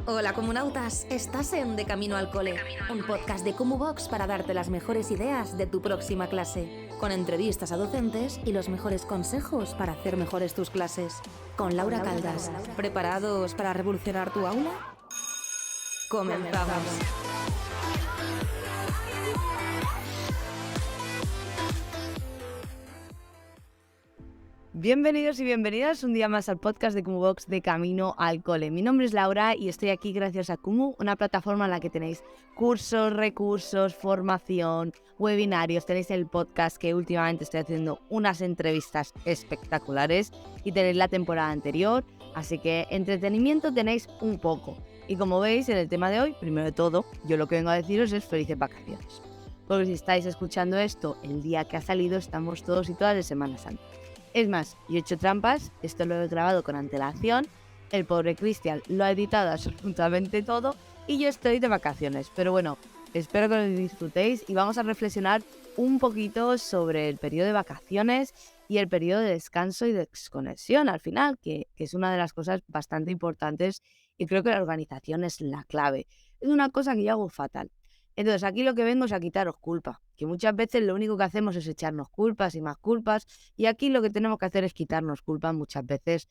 Hola comunautas, estás en De Camino al Cole, un podcast de Cumubox para darte las mejores ideas de tu próxima clase, con entrevistas a docentes y los mejores consejos para hacer mejores tus clases. Con Laura Caldas, ¿preparados para revolucionar tu aula? ¡Comenzamos! Bienvenidos y bienvenidas un día más al podcast de Cumubox de Camino al Cole. Mi nombre es Laura y estoy aquí gracias a Cumu, una plataforma en la que tenéis cursos, recursos, formación, webinarios. Tenéis el podcast que últimamente estoy haciendo unas entrevistas espectaculares y tenéis la temporada anterior, así que entretenimiento tenéis un poco. Y como veis en el tema de hoy, primero de todo, yo lo que vengo a deciros es felices vacaciones. Porque si estáis escuchando esto el día que ha salido, estamos todos y todas de Semana Santa. Es más, yo he hecho trampas, esto lo he grabado con antelación, el pobre Cristian lo ha editado absolutamente todo y yo estoy de vacaciones. Pero bueno, espero que lo disfrutéis y vamos a reflexionar un poquito sobre el periodo de vacaciones y el periodo de descanso y de desconexión al final, que es una de las cosas bastante importantes y creo que la organización es la clave. Es una cosa que yo hago fatal. Entonces aquí lo que vengo es a quitaros culpa, que muchas veces lo único que hacemos es echarnos culpas y más culpas, y aquí lo que tenemos que hacer es quitarnos culpas muchas veces,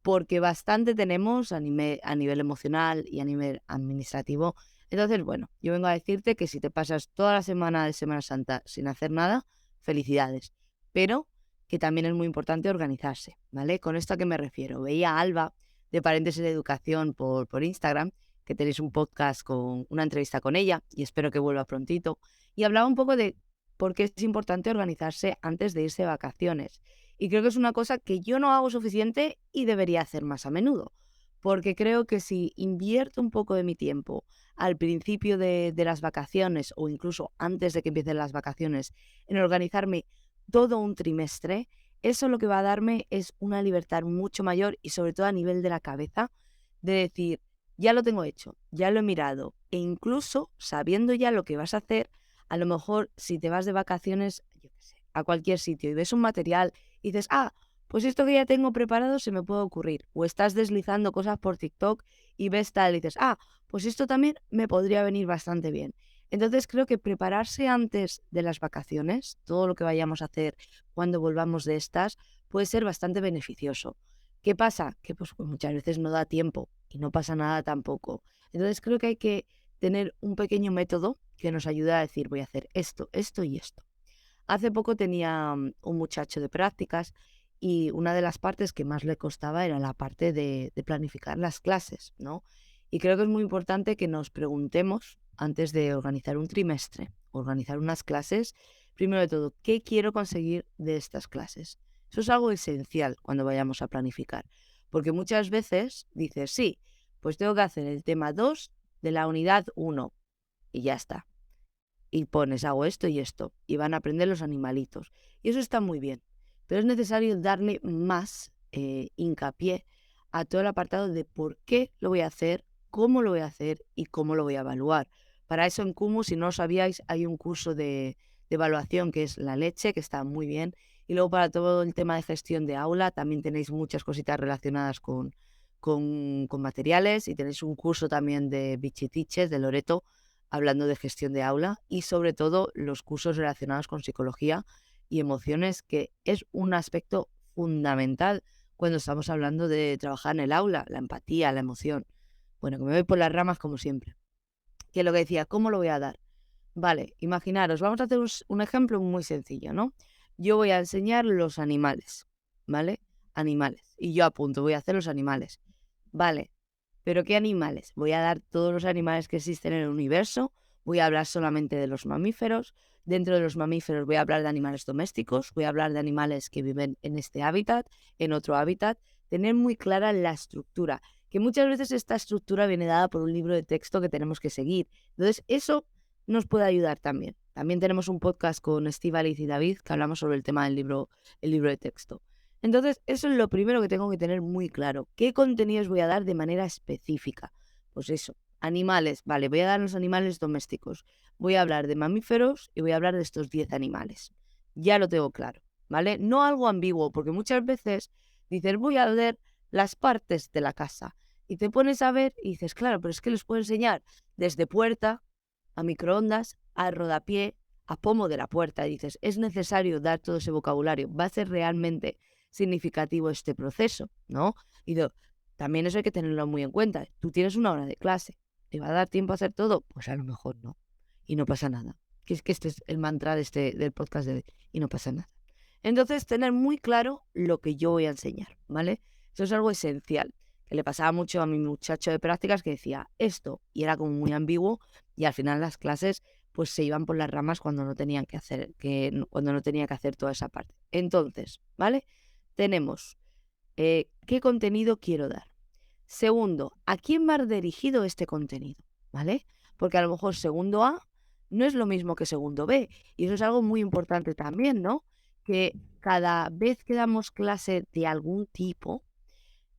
porque bastante tenemos a nivel emocional y a nivel administrativo. Entonces, bueno, yo vengo a decirte que si te pasas toda la semana de Semana Santa sin hacer nada, felicidades, pero que también es muy importante organizarse, ¿vale? ¿Con esto a qué me refiero? Veía a Alba de Paréntesis de Educación por Instagram, que tenéis un podcast con una entrevista con ella y espero que vuelva prontito, y hablaba un poco de por qué es importante organizarse antes de irse de vacaciones. Y creo que es una cosa que yo no hago suficiente y debería hacer más a menudo, porque creo que si invierto un poco de mi tiempo al principio de las vacaciones o incluso antes de que empiecen las vacaciones en organizarme todo un trimestre, eso lo que va a darme es una libertad mucho mayor y sobre todo a nivel de la cabeza, de decir, ya lo tengo hecho, ya lo he mirado e incluso sabiendo ya lo que vas a hacer, a lo mejor si te vas de vacaciones, yo qué sé, a cualquier sitio y ves un material y dices, pues esto que ya tengo preparado se me puede ocurrir. O estás deslizando cosas por TikTok y ves tal y dices, pues esto también me podría venir bastante bien. Entonces creo que prepararse antes de las vacaciones, todo lo que vayamos a hacer cuando volvamos de estas, puede ser bastante beneficioso. ¿Qué pasa? Que pues muchas veces no da tiempo y no pasa nada tampoco. Entonces creo que hay que tener un pequeño método que nos ayude a decir voy a hacer esto, esto y esto. Hace poco tenía un muchacho de prácticas y una de las partes que más le costaba era la parte de planificar las clases, ¿no? Y creo que es muy importante que nos preguntemos antes de organizar un trimestre, organizar unas clases, primero de todo, ¿qué quiero conseguir de estas clases? Eso es algo esencial cuando vayamos a planificar, porque muchas veces dices, sí, pues tengo que hacer el tema 2 de la unidad 1 y ya está. Y pones, hago esto y esto, y van a aprender los animalitos. Y eso está muy bien, pero es necesario darle más hincapié a todo el apartado de por qué lo voy a hacer, cómo lo voy a hacer y cómo lo voy a evaluar. Para eso en Cumu, si no lo sabíais, hay un curso de evaluación que es la leche, que está muy bien. Y luego para todo el tema de gestión de aula, también tenéis muchas cositas relacionadas con materiales y tenéis un curso también de Bichitiches, de Loreto, hablando de gestión de aula y sobre todo los cursos relacionados con psicología y emociones, que es un aspecto fundamental cuando estamos hablando de trabajar en el aula, la empatía, la emoción. Bueno, que me voy por las ramas como siempre. Que lo que decía, ¿cómo lo voy a dar? Vale, imaginaros, vamos a hacer un ejemplo muy sencillo, ¿no? Yo voy a enseñar los animales, ¿vale? Animales. Y yo apunto, voy a hacer los animales. Vale, ¿pero qué animales? Voy a dar todos los animales que existen en el universo, voy a hablar solamente de los mamíferos, dentro de los mamíferos voy a hablar de animales domésticos, voy a hablar de animales que viven en este hábitat, en otro hábitat, tener muy clara la estructura, que muchas veces esta estructura viene dada por un libro de texto que tenemos que seguir. Entonces, eso nos puede ayudar también. También tenemos un podcast con Estíbaliz y David que hablamos sobre el tema del libro, el libro de texto. Entonces, eso es lo primero que tengo que tener muy claro. ¿Qué contenidos voy a dar de manera específica? Pues eso, animales. Vale, voy a dar los animales domésticos. Voy a hablar de mamíferos y voy a hablar de estos 10 animales. Ya lo tengo claro, ¿vale? No algo ambiguo, porque muchas veces dices, voy a ver las partes de la casa. Y te pones a ver y dices, claro, pero es que les puedo enseñar desde puerta a microondas, a rodapié, a pomo de la puerta. Y dices, es necesario dar todo ese vocabulario. Va a ser realmente significativo este proceso, ¿no? Y también eso hay que tenerlo muy en cuenta. Tú tienes una hora de clase. ¿Te va a dar tiempo a hacer todo? Pues a lo mejor no. Y no pasa nada. Que es que este es el mantra del podcast de hoy. Y no pasa nada. Entonces, tener muy claro lo que yo voy a enseñar, ¿vale? Eso es algo esencial, que le pasaba mucho a mi muchacho de prácticas que decía esto, y era como muy ambiguo, y al final las clases pues se iban por las ramas cuando no tenían que hacer, cuando no tenía que hacer toda esa parte. Entonces, ¿vale? Tenemos qué contenido quiero dar. Segundo, ¿a quién va dirigido este contenido? ¿Vale? Porque a lo mejor segundo A no es lo mismo que segundo B. Y eso es algo muy importante también, ¿no? Que cada vez que damos clase de algún tipo,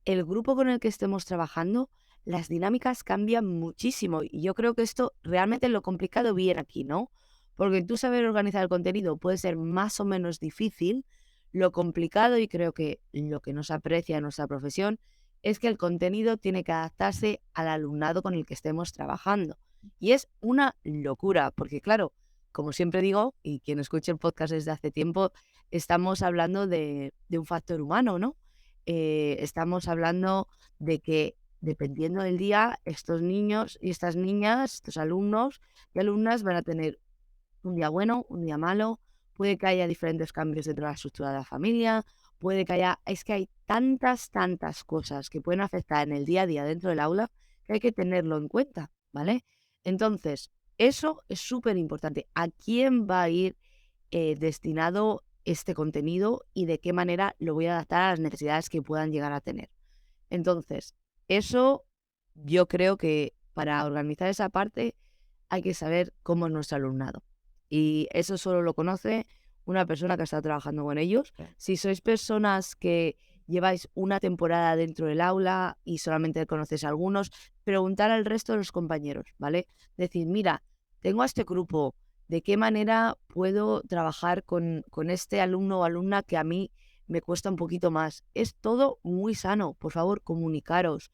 el grupo con el que estemos trabajando, las dinámicas cambian muchísimo. Y yo creo que esto realmente lo complicado viene aquí, ¿no? Porque tú saber organizar el contenido puede ser más o menos difícil. Lo complicado, y creo que lo que nos aprecia en nuestra profesión, es que el contenido tiene que adaptarse al alumnado con el que estemos trabajando. Y es una locura, porque claro, como siempre digo, y quien escuche el podcast desde hace tiempo, estamos hablando de un factor humano, ¿no? Estamos hablando de que dependiendo del día, estos niños y estas niñas, estos alumnos y alumnas van a tener un día bueno, un día malo, puede que haya diferentes cambios dentro de la estructura de la familia, puede que haya, es que hay tantas cosas que pueden afectar en el día a día dentro del aula que hay que tenerlo en cuenta, ¿vale? Entonces, eso es súper importante. ¿A quién va a ir destinado este contenido y de qué manera lo voy a adaptar a las necesidades que puedan llegar a tener? Entonces, eso yo creo que para organizar esa parte hay que saber cómo es nuestro alumnado. Y eso solo lo conoce una persona que está trabajando con ellos. Si sois personas que lleváis una temporada dentro del aula y solamente conoces a algunos, preguntar al resto de los compañeros, ¿vale? Decir, mira, tengo a este grupo, ¿de qué manera puedo trabajar con este alumno o alumna que a mí me cuesta un poquito más? Es todo muy sano, por favor, comunicaros.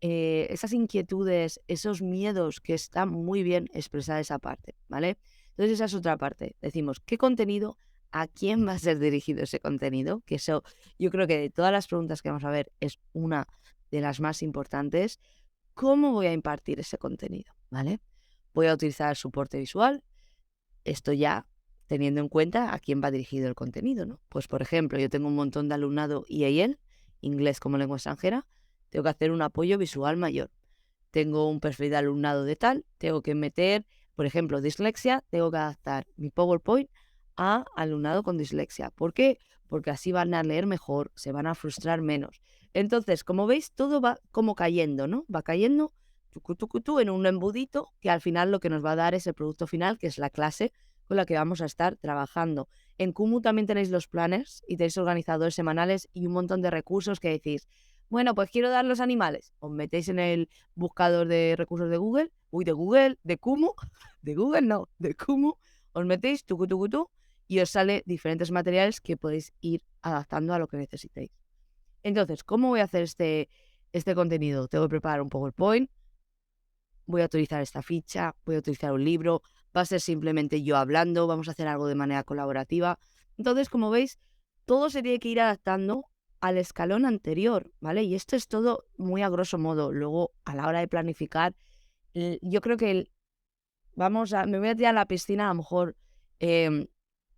Esas inquietudes, esos miedos, que está muy bien expresar esa parte, ¿vale? Entonces esa es otra parte. Decimos, ¿qué contenido? ¿A quién va a ser dirigido ese contenido? Que eso, yo creo que de todas las preguntas que vamos a ver, es una de las más importantes. ¿Cómo voy a impartir ese contenido? ¿Vale? Voy a utilizar soporte visual. Esto ya teniendo en cuenta a quién va dirigido el contenido, ¿no? Pues, por ejemplo, yo tengo un montón de alumnado IEL, inglés como lengua extranjera, tengo que hacer un apoyo visual mayor. Tengo un perfil de alumnado de tal, tengo que meter, por ejemplo, dislexia, tengo que adaptar mi PowerPoint a alumnado con dislexia. ¿Por qué? Porque así van a leer mejor, se van a frustrar menos. Entonces, como veis, todo va como cayendo, ¿no? Va cayendo en un embudito que al final lo que nos va a dar es el producto final, que es la clase con la que vamos a estar trabajando. En Kumu también tenéis los planners y tenéis organizadores semanales y un montón de recursos que decís, bueno, pues quiero dar los animales. Os metéis en el buscador de recursos de Google, de Kumu, de Google no, de Kumu, os metéis, y os sale diferentes materiales que podéis ir adaptando a lo que necesitéis. Entonces, ¿cómo voy a hacer este contenido? Tengo que preparar un PowerPoint, voy a utilizar esta ficha, voy a utilizar un libro, va a ser simplemente yo hablando, vamos a hacer algo de manera colaborativa. Entonces, como veis, todo se tiene que ir adaptando al escalón anterior, ¿vale? Y esto es todo muy a grosso modo. Luego, a la hora de planificar, yo creo que me voy a tirar a la piscina, a lo mejor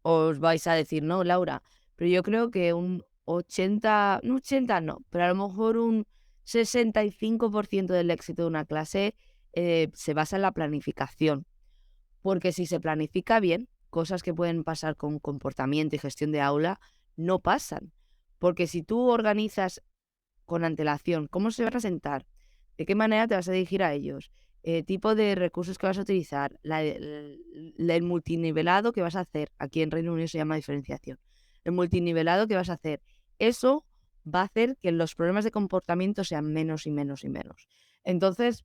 os vais a decir, no, Laura, pero yo creo que un 80, no 80 no, pero a lo mejor un 65% del éxito de una clase se basa en la planificación. Porque si se planifica bien, cosas que pueden pasar con comportamiento y gestión de aula no pasan. Porque si tú organizas con antelación cómo se va a presentar, de qué manera te vas a dirigir a ellos, tipo de recursos que vas a utilizar, el multinivelado que vas a hacer, aquí en Reino Unido se llama diferenciación, el multinivelado que vas a hacer, eso va a hacer que los problemas de comportamiento sean menos y menos y menos. Entonces,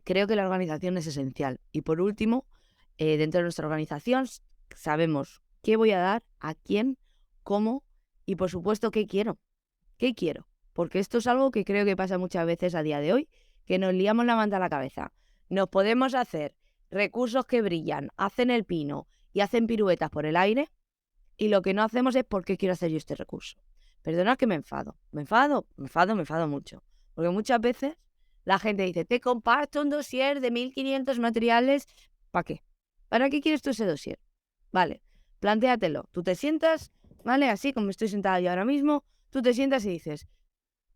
creo que la organización es esencial. Y por último, dentro de nuestra organización sabemos qué voy a dar, a quién, cómo y por supuesto qué quiero. ¿Qué quiero? porque esto es algo que creo que pasa muchas veces a día de hoy, que nos liamos la manta a la cabeza. Nos podemos hacer recursos que brillan, hacen el pino y hacen piruetas por el aire, y lo que no hacemos es ¿por qué quiero hacer yo este recurso? Perdonad que me enfado mucho, porque muchas veces la gente dice, te comparto un dossier de 1500 materiales, ¿para qué? ¿Para qué quieres tú ese dossier? Vale, plantéatelo, tú te sientas, ¿vale? Así como estoy sentada yo ahora mismo, tú te sientas y dices,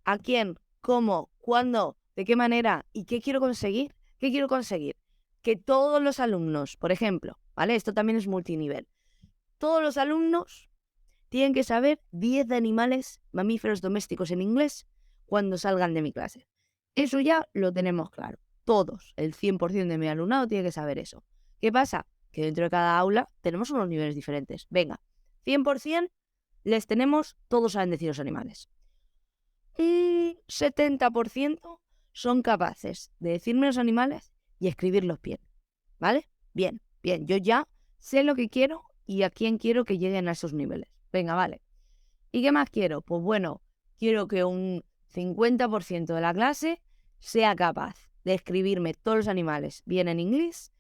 ¿a quién? ¿Cómo? ¿Cuándo? ¿De qué manera? ¿Y qué quiero conseguir? ¿Qué quiero conseguir? Que todos los alumnos, por ejemplo, ¿vale? Esto también es multinivel. Todos los alumnos tienen que saber 10 de animales mamíferos domésticos en inglés cuando salgan de mi clase. Eso ya lo tenemos claro. Todos, el 100% de mi alumnado tiene que saber eso. ¿Qué pasa? Que dentro de cada aula tenemos unos niveles diferentes. Venga, 100% les tenemos, todos saben decir los animales. Un 70% son capaces de decirme los animales y escribirlos bien. ¿Vale? Bien. Yo ya sé lo que quiero y a quién quiero que lleguen a esos niveles. Venga, vale. ¿Y qué más quiero? Pues bueno, quiero que un 50% de la clase sea capaz de escribirme todos los animales bien en inglés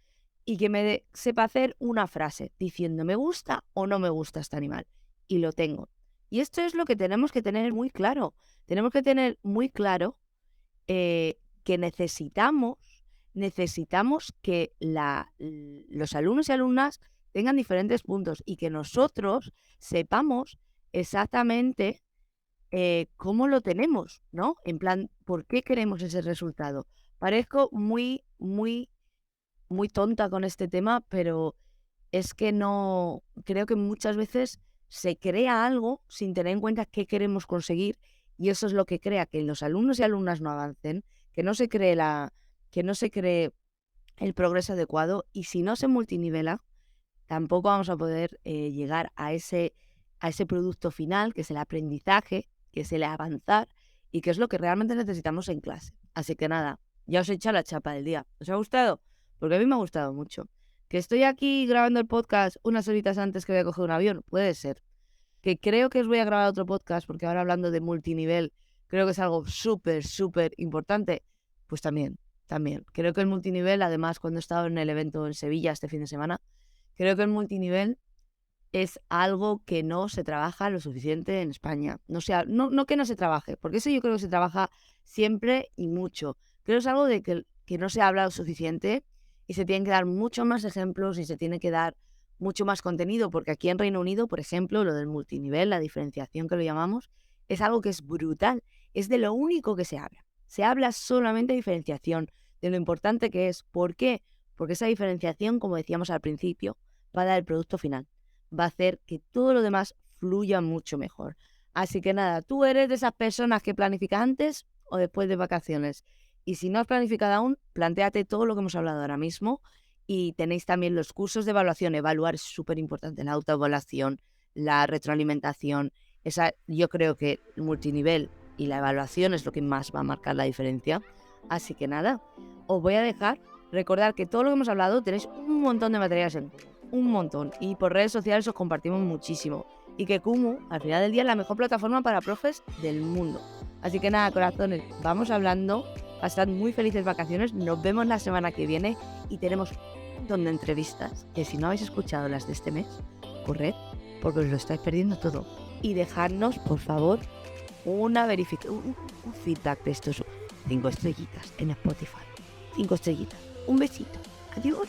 y que me sepa hacer una frase diciendo me gusta o no me gusta este animal. Y lo tengo. Y esto es lo que tenemos que tener muy claro. Tenemos que tener muy claro que necesitamos que los alumnos y alumnas tengan diferentes puntos y que nosotros sepamos exactamente cómo lo tenemos, ¿no? En plan, ¿por qué queremos ese resultado? Parezco muy tonta con este tema, pero es que no, creo que muchas veces se crea algo sin tener en cuenta qué queremos conseguir y eso es lo que crea que los alumnos y alumnas no avancen, que no se cree el progreso adecuado y si no se multinivela, tampoco vamos a poder llegar a ese producto final, que es el aprendizaje, que es el avanzar y que es lo que realmente necesitamos en clase. Así que nada, ya os he echado la chapa del día. ¿Os ha gustado? Porque a mí me ha gustado mucho. ¿Que estoy aquí grabando el podcast unas horitas antes que voy a coger un avión? Puede ser. Que creo que os voy a grabar otro podcast porque ahora hablando de multinivel creo que es algo súper importante. Pues también. Creo que el multinivel, además cuando he estado en el evento en Sevilla este fin de semana, creo que el multinivel es algo que no se trabaja lo suficiente en España. No que no se trabaje, porque eso yo creo que se trabaja siempre y mucho. Creo que es algo de que no se habla lo suficiente y se tienen que dar muchos más ejemplos y se tiene que dar mucho más contenido, porque aquí en Reino Unido, por ejemplo, lo del multinivel, la diferenciación que lo llamamos, es algo que es brutal. Es de lo único que se habla. Se habla solamente de diferenciación, de lo importante que es. ¿Por qué? Porque esa diferenciación, como decíamos al principio, va a dar el producto final. Va a hacer que todo lo demás fluya mucho mejor. Así que nada, ¿tú eres de esas personas que planificas antes o después de vacaciones? Y si no has planificado aún, plantéate todo lo que hemos hablado ahora mismo y tenéis también los cursos de evaluación. Evaluar es súper importante, la autoevaluación, la retroalimentación. Yo creo que el multinivel y la evaluación es lo que más va a marcar la diferencia. Así que nada, os voy a dejar. Recordad que todo lo que hemos hablado tenéis un montón de materiales un montón y por redes sociales os compartimos muchísimo y que Kumu al final del día es la mejor plataforma para profes del mundo. Así que nada, corazones, vamos hablando, pasad muy felices vacaciones, nos vemos la semana que viene y tenemos un montón de entrevistas que si no habéis escuchado las de este mes, corred porque os lo estáis perdiendo todo y dejadnos por favor un feedback de estos 5 estrellitas en Spotify, 5 estrellitas, un besito, adiós.